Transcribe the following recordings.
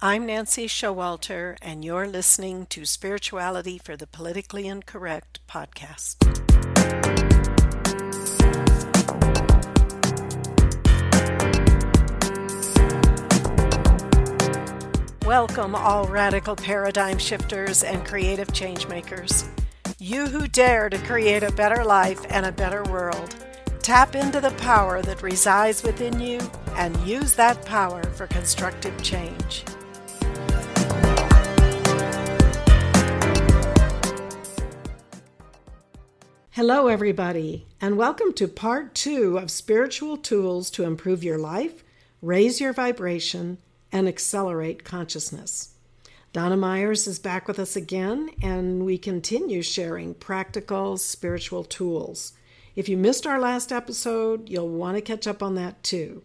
I'm Nancy Showalter, and you're listening to Spirituality for the Politically Incorrect podcast. Welcome, all radical paradigm shifters and creative change makers. You who dare to create a better life and a better world. Tap into the power that resides within you and use that power for constructive change. Hello, everybody, and welcome to part 2 of Spiritual Tools to Improve Your Life, Raise Your Vibration, and Accelerate Consciousness. Donna Myers is back with us again, and we continue sharing practical spiritual tools. If you missed our last episode, you'll want to catch up on that too.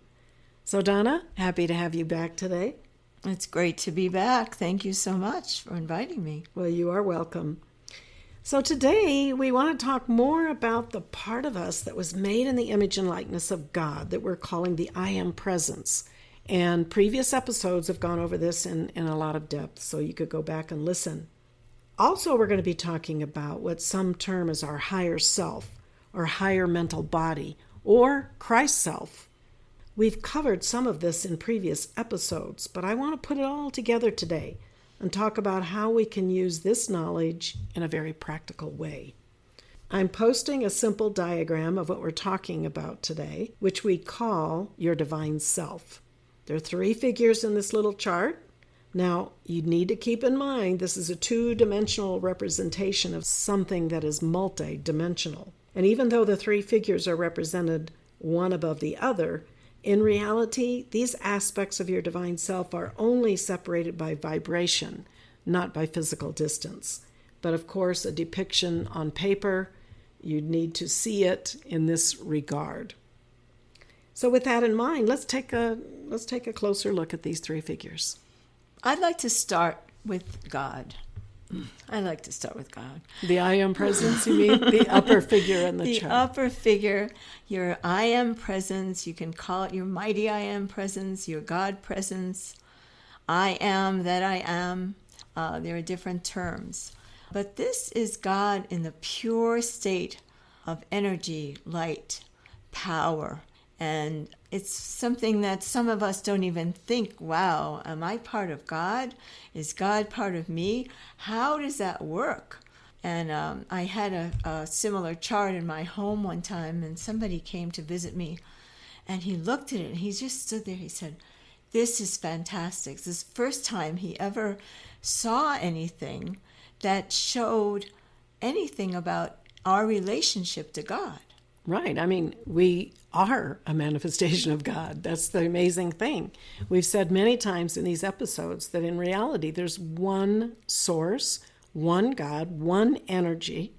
So, Donna, happy to have you back today. It's great to be back. Thank you so much for inviting me. Well, you are welcome. So today we want to talk more about the part of us that was made in the image and likeness of God that we're calling the I Am Presence. And previous episodes have gone over this in a lot of depth, so you could go back and listen. Also, we're going to be talking about what some term as our higher self, or higher mental body, or Christ self. We've covered some of this in previous episodes, but I want to put it all together today and talk about how we can use this knowledge in a very practical way. I'm posting a simple diagram of what we're talking about today, which we call your divine self. There are 3 figures in this little chart. Now, you need to keep in mind this is a 2-dimensional representation of something that is multi-dimensional. And even though the 3 figures are represented one above the other, in reality, these aspects of your divine self are only separated by vibration, not by physical distance. But of course, a depiction on paper, you'd need to see it in this regard. So with that in mind, let's take a closer look at these 3 figures. I'd like to start with God. I like to start with God. The I Am Presence, you mean? The upper figure in the chart. The upper figure, your I Am Presence. You can call it your mighty I Am Presence, your God Presence. I am that I am. There are different terms. But this is God in the pure state of energy, light, power. And it's something that some of us don't even think, wow, am I part of God? Is God part of me? How does that work? And I had a similar chart in my home one time, and somebody came to visit me, and he looked at it, and he just stood there. He said, this is fantastic. This is the first time he ever saw anything that showed anything about our relationship to God. Right. I mean, we are a manifestation of God. That's the amazing thing. We've said many times in these episodes that in reality, there's one source, one God, one energy,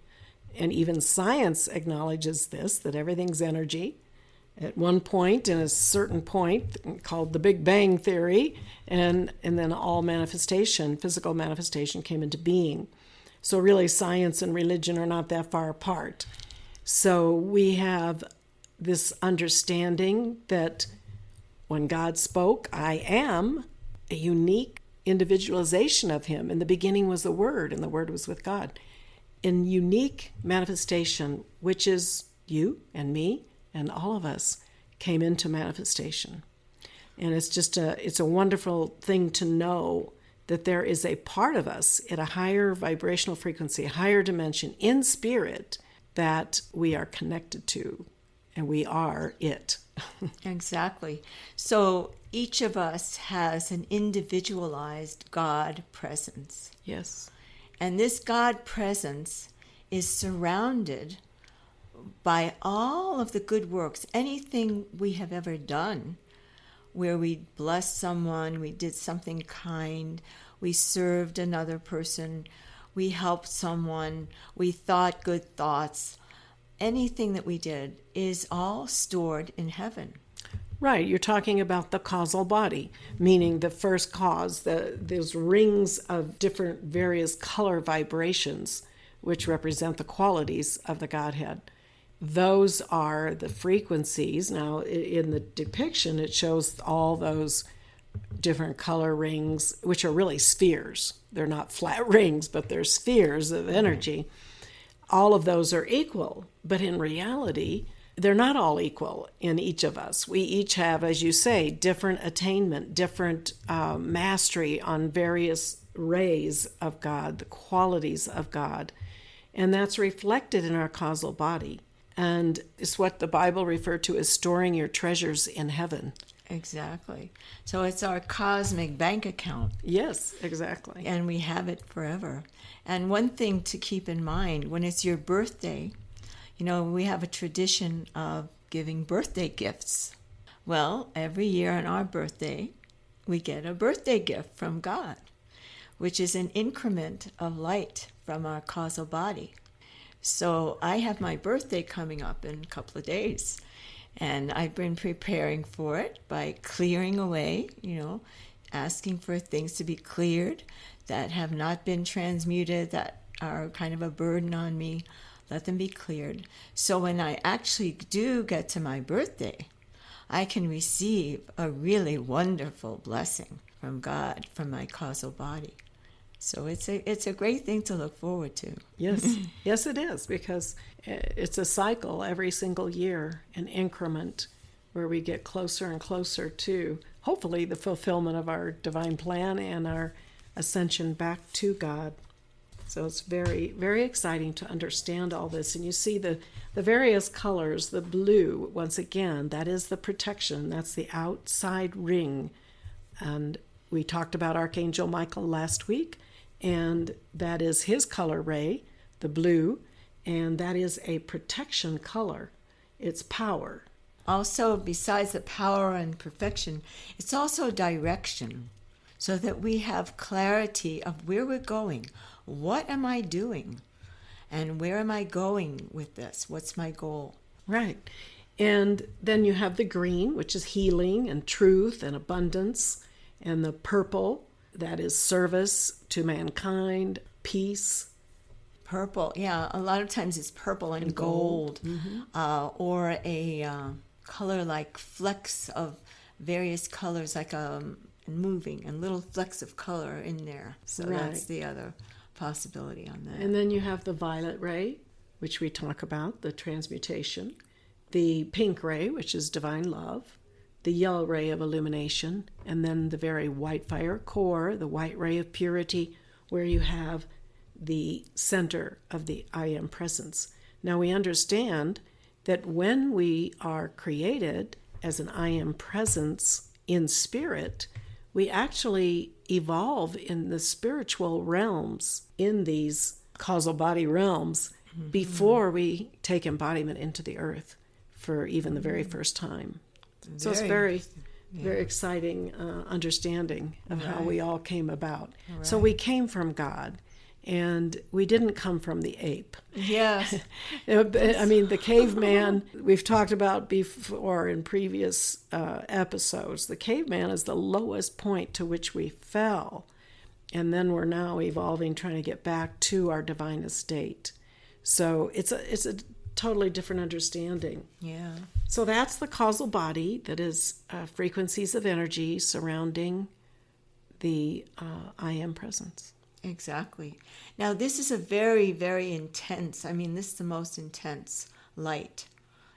and even science acknowledges this, that everything's energy. At one point, in a certain point called the Big Bang Theory, and then all manifestation, physical manifestation came into being. So really, science and religion are not that far apart. So we have this understanding that when God spoke, I am, a unique individualization of him. In the beginning was the Word, and the Word was with God. In unique manifestation, which is you and me and all of us, came into manifestation. And it's a wonderful thing to know that there is a part of us at a higher vibrational frequency, a higher dimension in spirit, that we are connected to, and we are it. Exactly. So each of us has an individualized God presence. Yes. And this God presence is surrounded by all of the good works, anything we have ever done, where we blessed someone, we did something kind, we served another person, we helped someone, we thought good thoughts. Anything that we did is all stored in heaven. Right, you're talking about the causal body, meaning the first cause, those rings of different various color vibrations, which represent the qualities of the Godhead. Those are the frequencies. Now, in the depiction, it shows all those different color rings, which are really spheres. They're not flat rings, but they're spheres of energy. All of those are equal, but in reality, they're not all equal in each of us. We each have, as you say, different attainment, different mastery on various rays of God, the qualities of God. And that's reflected in our causal body. And it's what the Bible referred to as storing your treasures in heaven. Exactly. So it's our cosmic bank account. Yes, exactly. And we have it forever. And one thing to keep in mind, when it's your birthday, we have a tradition of giving birthday gifts. Well, every year on our birthday, we get a birthday gift from God, which is an increment of light from our causal body. So I have my birthday coming up in a couple of days, and I've been preparing for it by clearing away, asking for things to be cleared that have not been transmuted, that are kind of a burden on me. Let them be cleared. So when I actually do get to my birthday, I can receive a really wonderful blessing from God, from my causal body. So it's a great thing to look forward to. Yes, yes it is, because it's a cycle every single year, an increment where we get closer and closer to, hopefully, the fulfillment of our divine plan and our ascension back to God. So it's very, very exciting to understand all this. And you see the various colors, the blue, once again, that is the protection. That's the outside ring. And we talked about Archangel Michael last week, and that is his color ray, the blue, and that is a protection color. It's power. Also, besides the power and perfection, it's also direction, so that we have clarity of where we're going. What am I doing? And where am I going with this? What's my goal? Right. And then you have the green, which is healing and truth and abundance. And the purple, that is service to mankind, peace. Purple, yeah. A lot of times it's purple and gold. Or a color like flecks of various colors, like moving, and little flecks of color in there. So that's the other possibility on that. And then you have the violet ray, which we talk about, the transmutation, the pink ray, which is divine love, the yellow ray of illumination, and then the very white fire core, the white ray of purity, where you have the center of the I am presence. Now we understand that when we are created as an I am presence in spirit, we actually evolve in the spiritual realms, in these causal body realms, before we take embodiment into the earth for even the very first time. So it's very exciting understanding of how we all came about. Right. So we came from God, and we didn't come from the ape. Yes. I mean, the caveman, we've talked about before in previous episodes, the caveman is the lowest point to which we fell. And then we're now evolving, trying to get back to our divine estate. So it's a totally different understanding. Yeah. So that's the causal body, that is frequencies of energy surrounding the I am presence. Exactly. Now, this is a very, very intense, this is the most intense light,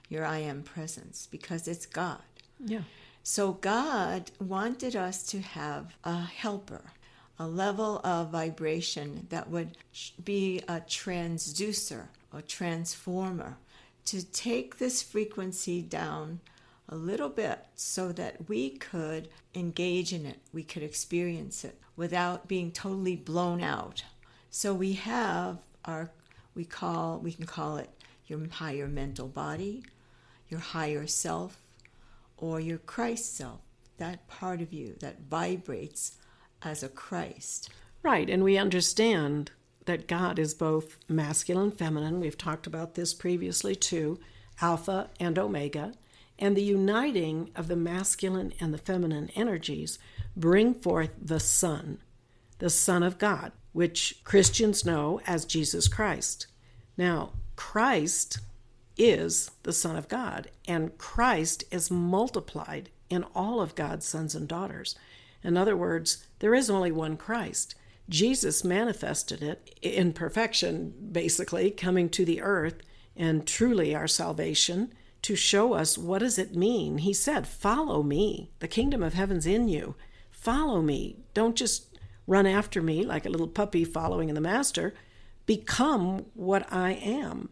your I am presence, because it's God. Yeah. So God wanted us to have a helper, a level of vibration that would be a transducer, a transformer, to take this frequency down a little bit so that we could engage in it, we could experience it without being totally blown out. So we have we can call it your higher mental body, your higher self, or your Christ self, that part of you that vibrates as a Christ. Right, and we understand that God is both masculine, feminine. We've talked about this previously too, Alpha and Omega. And the uniting of the masculine and the feminine energies bring forth the Son of God, which Christians know as Jesus Christ. Now, Christ is the Son of God, and Christ is multiplied in all of God's sons and daughters. In other words, there is only one Christ. Jesus manifested it in perfection, basically, coming to the earth and truly our salvation to show us what does it mean. He said, follow me. The kingdom of heaven's in you. Follow me. Don't just run after me like a little puppy following the master. Become what I am.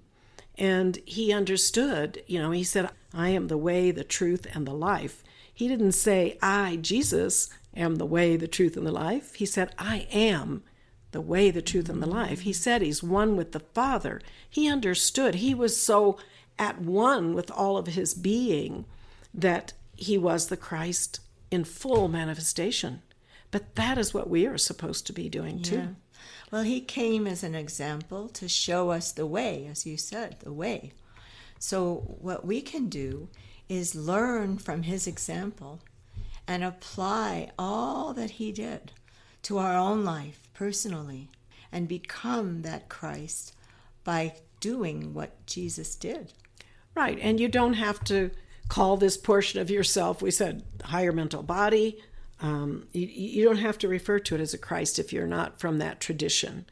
And he understood, he said, I am the way, the truth, and the life. He didn't say, I, Jesus, am the way, the truth, and the life. He said, I am the way, the truth, and the life. He said he's one with the Father. He understood. He was so at one with all of his being that he was the Christ in full manifestation. But that is what we are supposed to be doing too. Yeah. Well, he came as an example to show us the way, as you said, the way. So what we can do is learn from his example and apply all that he did to our own life personally and become that Christ by doing what Jesus did. Right, and you don't have to call this portion of yourself, we said, higher mental body. You don't have to refer to it as a Christ if you're not from that tradition.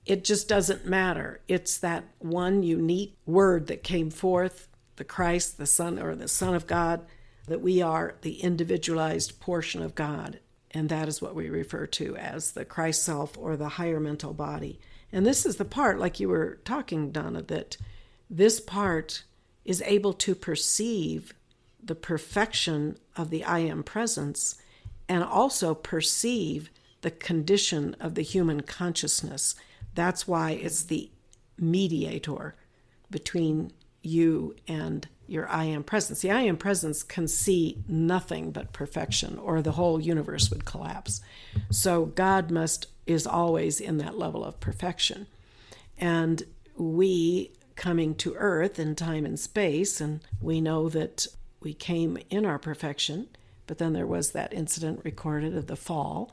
It just doesn't matter. It's that one unique word that came forth, the Christ, the Son, or the Son of God, that we are the individualized portion of God. And that is what we refer to as the Christ self or the higher mental body. And this is the part, like you were talking, Donna, that this part is able to perceive the perfection of the I am presence and also perceive the condition of the human consciousness. That's why it's the mediator between you and your I am presence. The I am presence can see nothing but perfection, or the whole universe would collapse. So God is always in that level of perfection. And we coming to earth in time and space, and we know that we came in our perfection, but then there was that incident recorded of the fall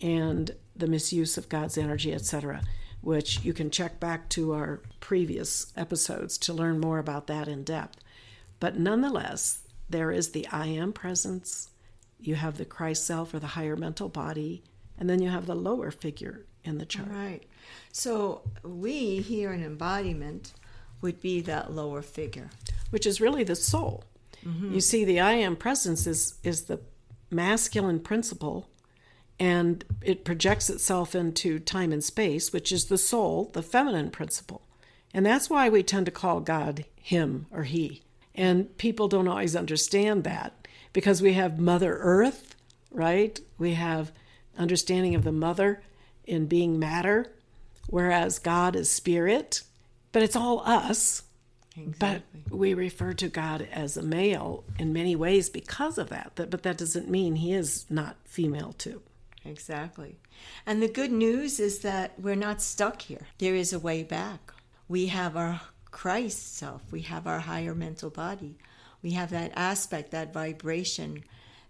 and the misuse of God's energy, etc., which you can check back to our previous episodes to learn more about that in depth. But nonetheless, there is the I am presence, you have the Christ self or the higher mental body, and then you have the lower figure in the chart. Right. So we here in embodiment would be that lower figure. Which is really the soul. Mm-hmm. You see, the I am presence is the masculine principle, and it projects itself into time and space, which is the soul, the feminine principle. And that's why we tend to call God him or he. And people don't always understand that because we have Mother Earth, right? We have understanding of the mother in being matter, whereas God is spirit. But it's all us. Exactly. But we refer to God as a male in many ways because of that. But that doesn't mean he is not female too. Exactly. And the good news is that we're not stuck here. There is a way back. We have our Christ self. We have our higher mental body. We have that aspect, that vibration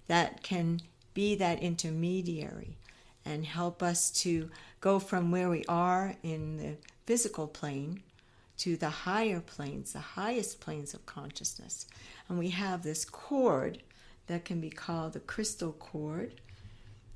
that can be that intermediary and help us to go from where we are in the physical plane to the higher planes, the highest planes of consciousness. And we have this cord that can be called the crystal cord.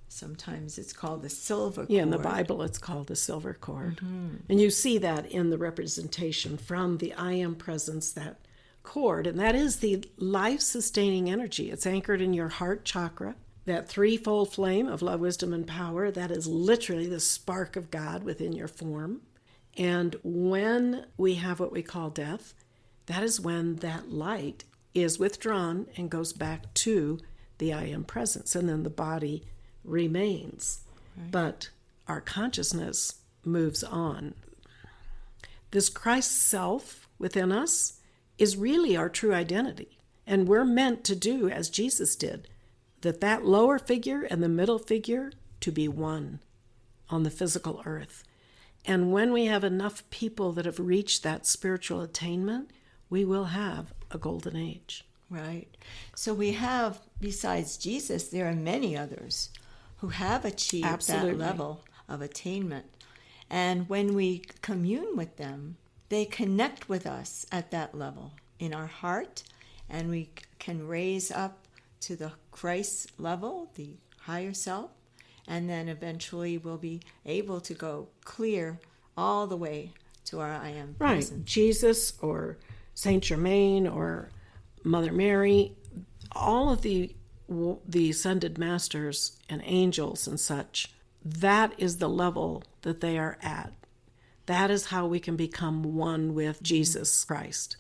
Sometimes it's called the silver cord. Yeah, in the Bible it's called the silver cord. Mm-hmm. And you see that in the representation from the I am presence, that cord. And that is the life-sustaining energy. It's anchored in your heart chakra. That threefold flame of love, wisdom, and power, that is literally the spark of God within your form. And when we have what we call death, that is when that light is withdrawn and goes back to the I am presence. And then the body remains. Right. But our consciousness moves on. This Christ self within us is really our true identity. And we're meant to do as Jesus did, that lower figure and the middle figure to be one on the physical earth. And when we have enough people that have reached that spiritual attainment, we will have a golden age. Right. So we have, besides Jesus, there are many others who have achieved Absolutely. That level of attainment. And when we commune with them, they connect with us at that level in our heart, and we can raise up to the Christ level, the higher self, and then eventually we'll be able to go clear all the way to our I am Right. presence. Jesus or Saint Germain or Mother Mary, all of the ascended masters and angels and such, that is the level that they are at. That is how we can become one with Jesus Christ.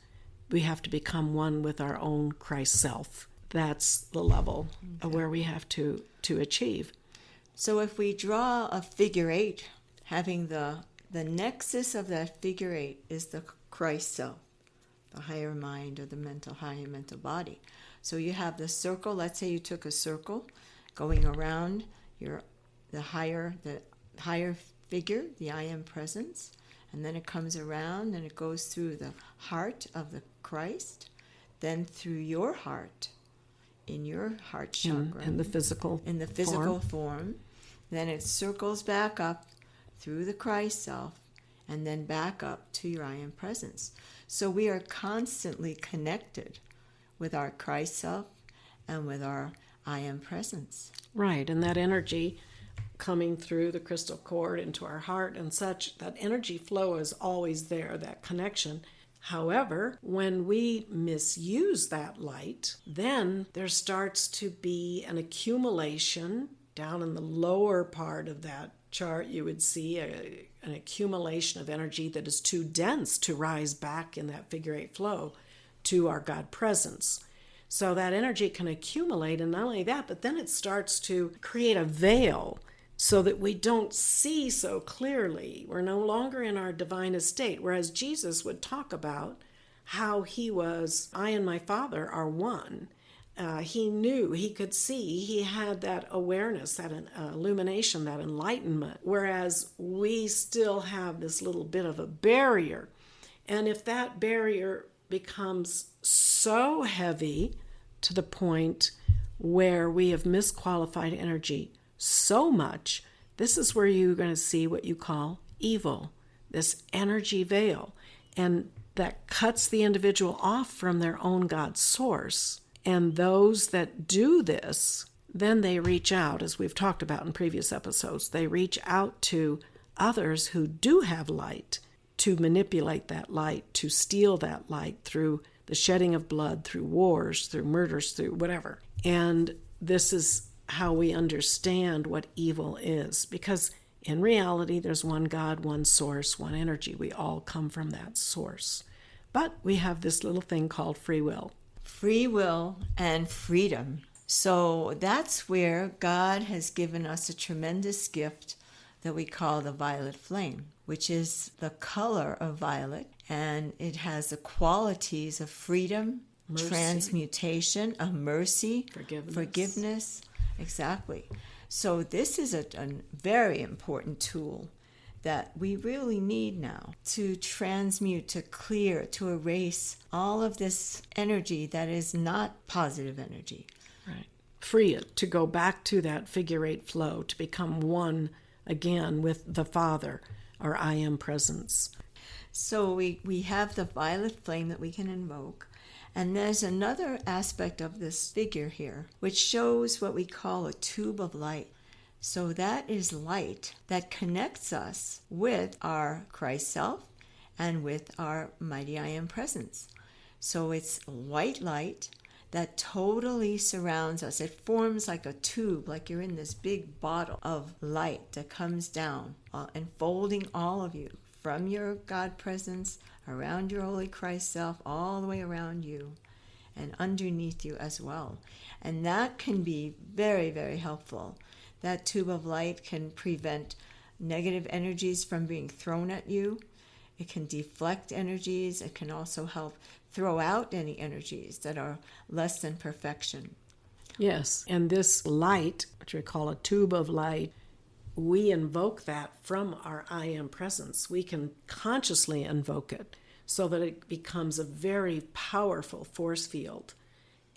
We have to become one with our own Christ self. That's the level of where we have to achieve. So if we draw a figure eight, having the nexus of that figure eight is the Christ self, the higher mind or the higher mental body. So you have the circle. Let's say you took a circle going around the higher figure, the I am presence, and then it comes around and it goes through the heart of the Christ, then through your heart, in your heart chakra, in the physical form. Then it circles back up through the Christ self and then back up to your I am presence. So we are constantly connected with our Christ self and with our I am presence. Right, and that energy coming through the crystal cord into our heart and such, that energy flow is always there, that connection. However, when we misuse that light, then there starts to be an accumulation down in the lower part of that chart. You would see an accumulation of energy that is too dense to rise back in that figure eight flow to our God presence. So that energy can accumulate, and not only that, but then it starts to create a veil so that we don't see so clearly. We're no longer in our divine estate, whereas Jesus would talk about how he was, I and my Father are one. He knew, he could see, he had that awareness, that illumination, that enlightenment, whereas we still have this little bit of a barrier. And if that barrier becomes so heavy to the point where we have misqualified energy so much, this is where you're going to see what you call evil, this energy veil, and that cuts the individual off from their own God source. And those that do this, then they reach out, as we've talked about in previous episodes, they reach out to others who do have light to manipulate that light, to steal that light through the shedding of blood, through wars, through murders, through whatever. And this is how we understand what evil is, because in reality, there's one God, one source, one energy. We all come from that source. But we have this little thing called free will. Free will and freedom. So that's where God has given us a tremendous gift that we call the violet flame, which is the color of violet, and it has the qualities of freedom, mercy, transmutation, of mercy, forgiveness. Exactly. So this is a very important tool that we really need now to transmute, to clear, to erase all of this energy that is not positive energy. Right. Free it to go back to that figure eight flow, to become one again with the Father, our I am presence. So we have the violet flame that we can invoke. And there's another aspect of this figure here, which shows what we call a tube of light. So that is light that connects us with our Christ self and with our mighty I am presence. So it's white light that totally surrounds us. It forms like a tube, like you're in this big bottle of light that comes down, enfolding all of you from your God presence, around your holy Christ self, all the way around you and underneath you as well. And that can be very, very helpful. That tube of light can prevent negative energies from being thrown at you. It can deflect energies. It can also help throw out any energies that are less than perfection. Yes, and this light, which we call a tube of light, we invoke that from our I am presence. We can consciously invoke it so that it becomes a very powerful force field,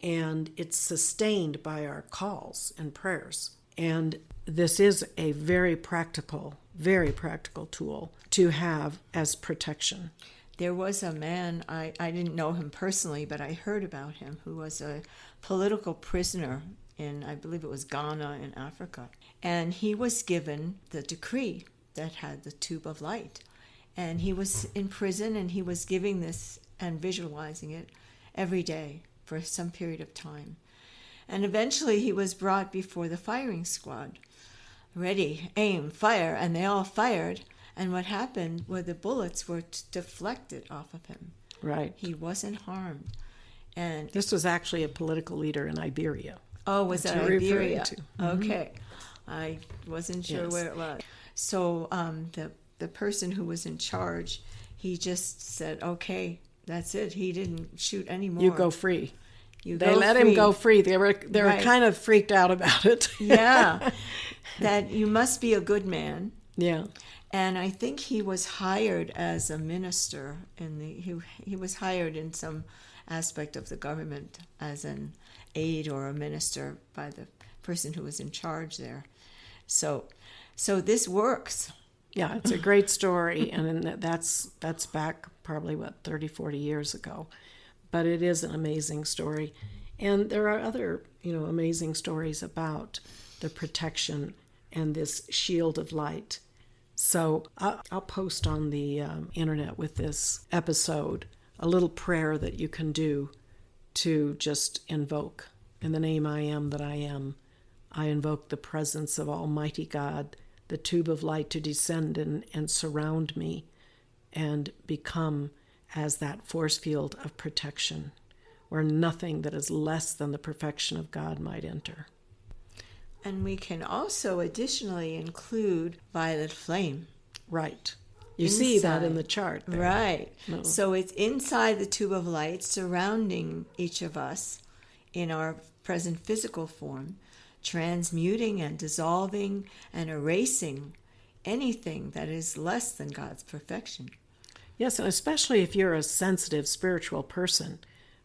and it's sustained by our calls and prayers. And this is a very practical tool to have as protection. There was a man, I didn't know him personally, but I heard about him, who was a political prisoner in, I believe it was Ghana in Africa. And he was given the decree that had the tube of light. And he was in prison, and he was giving this and visualizing it every day for some period of time. And eventually he was brought before the firing squad. Ready, aim, fire, and they all fired. And what happened were the bullets were deflected off of him. Right. He wasn't harmed. And this was actually a political leader in Iberia. oh, was that Iberia? To. Okay. I wasn't sure Yes. where it was. So the person who was in charge, he just said, okay, that's it. He didn't shoot anymore. You go free. You They go let free. him go free. They were Right. kind of freaked out about it. Yeah. That you must be a good man. Yeah. And I think he was hired as a minister he was hired in some aspect of the government as an aide or a minister by the person who was in charge there. So this works. Yeah, it's a great story, and that's back probably, 30, 40 years ago. But it is an amazing story. And there are other, amazing stories about the protection and this shield of light. So I'll post on the internet with this episode a little prayer that you can do to just invoke. In the name I am that I am, I invoke the presence of Almighty God, the tube of light to descend and surround me and become as that force field of protection where nothing that is less than the perfection of God might enter. And we can also additionally include violet flame. Right. You see that in Inside. the chart there. Right. No. So it's inside the tube of light surrounding each of us in our present physical form, transmuting and dissolving and erasing anything that is less than God's perfection. Yes, and especially if you're a sensitive spiritual person.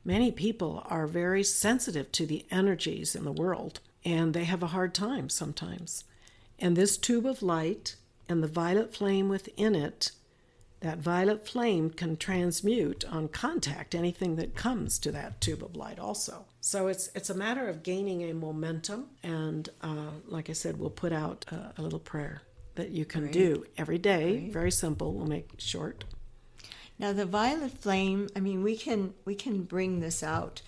Many people are very sensitive to the energies in the world, and they have a hard time sometimes. And this tube of light and the violet flame within it, that violet flame can transmute on contact anything that comes to that tube of light also. So it's a matter of gaining a momentum, and like I said, we'll put out a little prayer that you can do every day. Great. Very simple. We'll make it short. Now the violet flame, we can bring this out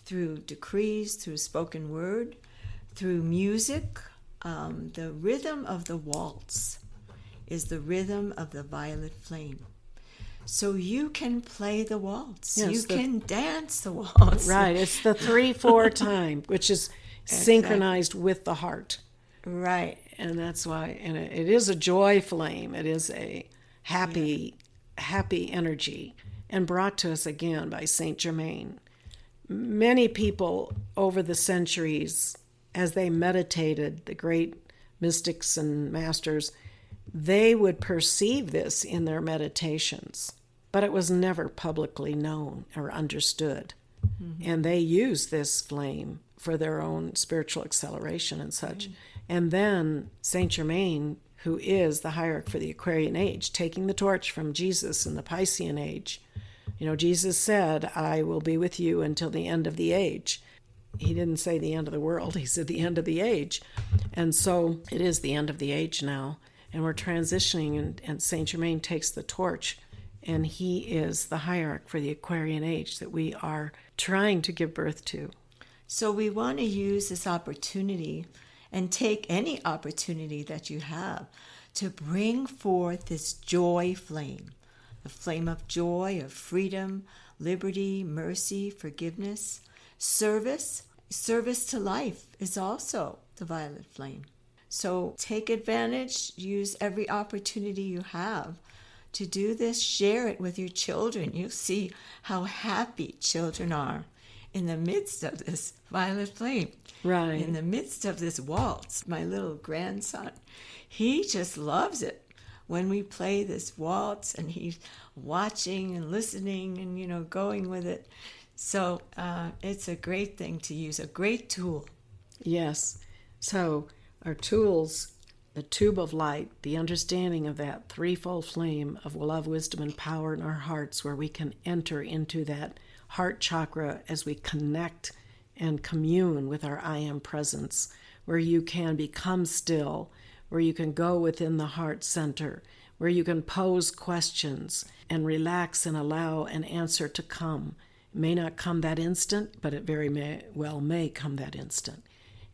through decrees, through spoken word, through music. The rhythm of the waltz is the rhythm of the violet flame. So you can play the waltz. Yes, you can dance the waltz. Right, it's the 3/4 time, which is synchronized with the heart. Right. And that's why, and it is a joy flame. It is a happy energy, and brought to us again by Saint Germain. Many people over the centuries, as they meditated, the great mystics and masters, they would perceive this in their meditations, but it was never publicly known or understood. Mm-hmm. And they used this flame for their own spiritual acceleration and such. And then Saint Germain, who is the hierarch for the Aquarian age, taking the torch from Jesus in the Piscean age. Jesus said, I will be with you until the end of the age. He didn't say the end of the world. He said the end of the age. And so it is the end of the age now. And we're transitioning, and Saint Germain takes the torch, and he is the hierarch for the Aquarian age that we are trying to give birth to. So we want to use this opportunity and take any opportunity that you have to bring forth this joy flame, the flame of joy, of freedom, liberty, mercy, forgiveness, service. Service to life is also the violet flame. So take advantage, use every opportunity you have to do this. Share it with your children. You'll see how happy children are in the midst of this violet flame. Right. In the midst of this waltz. My little grandson, he just loves it when we play this waltz, and he's watching and listening and, going with it. So it's a great thing to use, a great tool. Yes. So our tools, the tube of light, the understanding of that threefold flame of love, wisdom, and power in our hearts, where we can enter into that heart chakra as we connect and commune with our I am presence, where you can become still, where you can go within the heart center, where you can pose questions and relax and allow an answer to come. It may not come that instant, but it very well may come that instant.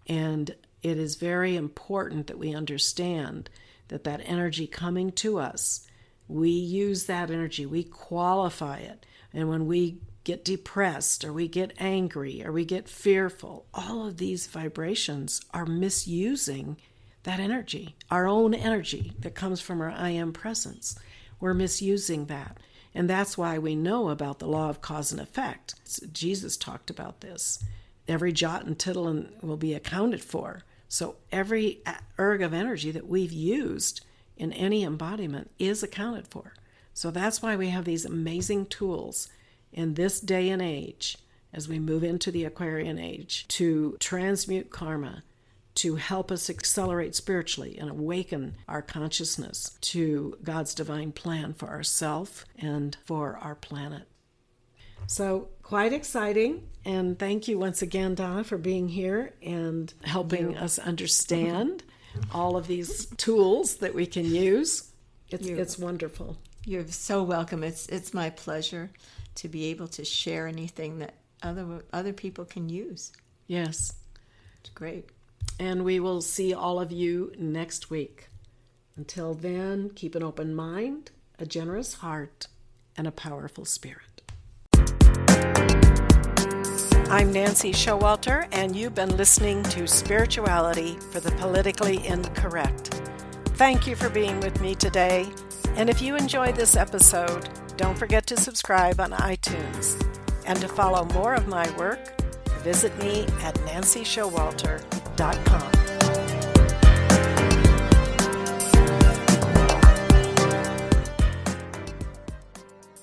And it is very important that we understand that that energy coming to us, we use that energy, we qualify it. And when we get depressed or we get angry or we get fearful, all of these vibrations are misusing that energy, our own energy that comes from our I am presence. We're misusing that. And that's why we know about the law of cause and effect. Jesus talked about this. Every jot and tittle will be accounted for. So every erg of energy that we've used in any embodiment is accounted for. So that's why we have these amazing tools in this day and age, as we move into the Aquarian age, to transmute karma, to help us accelerate spiritually and awaken our consciousness to God's divine plan for ourselves and for our planet. So quite exciting, and thank you once again, Donna, for being here and helping us understand all of these tools that we can use. It's wonderful. You're so welcome. It's my pleasure to be able to share anything that other people can use. Yes. It's great. And we will see all of you next week. Until then, keep an open mind, a generous heart, and a powerful spirit. I'm Nancy Showalter, and you've been listening to Spirituality for the Politically Incorrect. Thank you for being with me today. And if you enjoyed this episode, don't forget to subscribe on iTunes. And to follow more of my work, visit me at nancyshowalter.com.